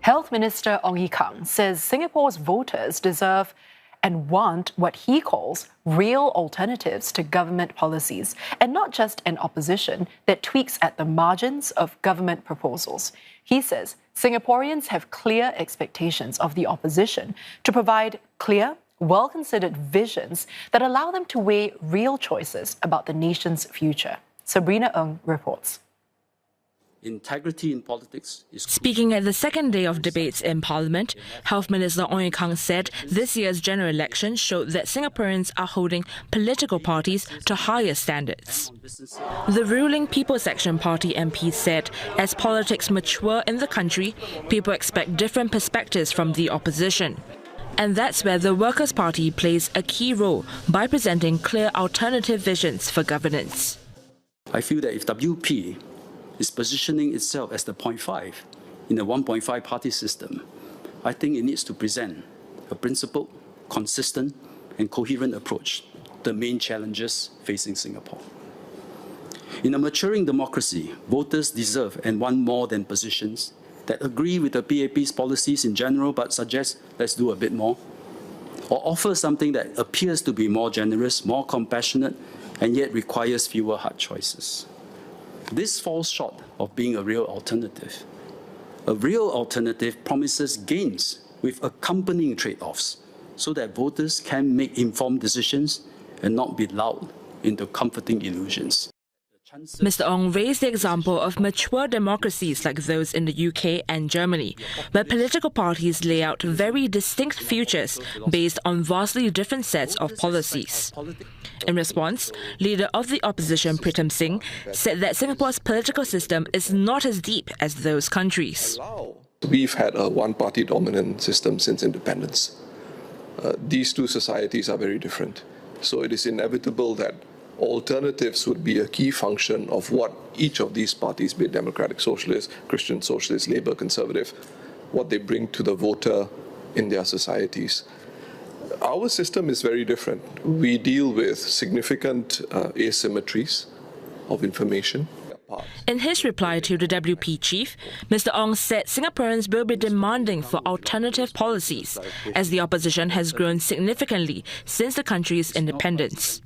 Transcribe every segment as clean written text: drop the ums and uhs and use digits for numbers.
Health Minister Ong Ye Kung says Singapore's voters deserve and want what he calls real alternatives to government policies, and not just an opposition that tweaks at the margins of government proposals. He says Singaporeans have clear expectations of the opposition to provide clear, well-considered visions that allow them to weigh real choices about the nation's future. Sabrina Ng reports. Integrity in politics is... Speaking at the second day of debates in Parliament, Health Minister Ong Ye Kung said this year's general election showed that Singaporeans are holding political parties to higher standards. The ruling People's Action Party MP said as politics mature in the country, people expect different perspectives from the opposition. And that's where the Workers' Party plays a key role by presenting clear alternative visions for governance. I feel that if WP is positioning itself as the 0.5 in a 1.5 party system, I think it needs to present a principled, consistent and coherent approach to the main challenges facing Singapore. In a maturing democracy, voters deserve and want more than positions that agree with the PAP's policies in general but suggest let's do a bit more, or offer something that appears to be more generous, more compassionate, and yet requires fewer hard choices. This falls short of being a real alternative. A real alternative promises gains with accompanying trade-offs so that voters can make informed decisions and not be lulled into comforting illusions. Mr. Ong raised the example of mature democracies like those in the UK and Germany, where political parties lay out very distinct futures based on vastly different sets of policies. In response, leader of the opposition Pritam Singh said that Singapore's political system is not as deep as those countries. We've had a one-party dominant system since independence. These two societies are very different. So it is inevitable that alternatives would be a key function of what each of these parties, be it Democratic Socialist, Christian Socialist, Labour, Conservative, what they bring to the voter in their societies. Our system is very different. We deal with significant asymmetries of information. In his reply to the WP chief, Mr. Ong said Singaporeans will be demanding for alternative policies, as the opposition has grown significantly since the country's independence.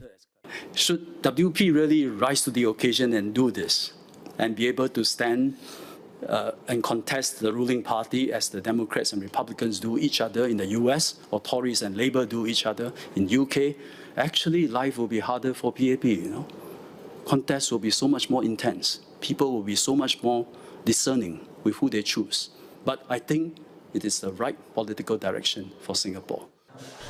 Should WP really rise to the occasion and do this, and be able to stand and contest the ruling party as the Democrats and Republicans do each other in the US, or Tories and Labour do each other in UK, actually life will be harder for PAP, Contests will be so much more intense. People will be so much more discerning with who they choose. But I think it is the right political direction for Singapore.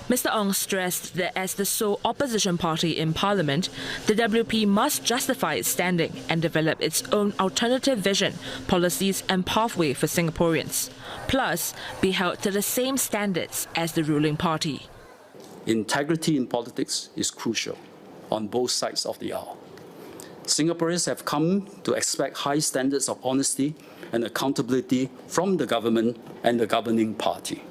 Mr. Ong stressed that as the sole opposition party in Parliament, the WP must justify its standing and develop its own alternative vision, policies and pathway for Singaporeans, plus be held to the same standards as the ruling party. Integrity in politics is crucial on both sides of the aisle. Singaporeans have come to expect high standards of honesty and accountability from the government and the governing party.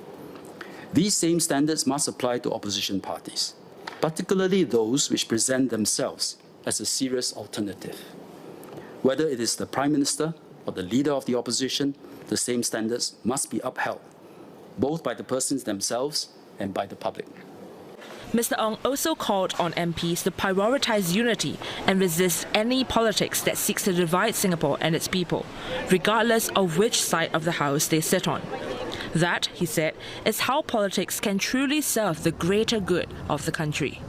These same standards must apply to opposition parties, particularly those which present themselves as a serious alternative. Whether it is the Prime Minister or the leader of the opposition, the same standards must be upheld, both by the persons themselves and by the public. Mr. Ong also called on MPs to prioritise unity and resist any politics that seeks to divide Singapore and its people, regardless of which side of the House they sit on. That, he said, is how politics can truly serve the greater good of the country.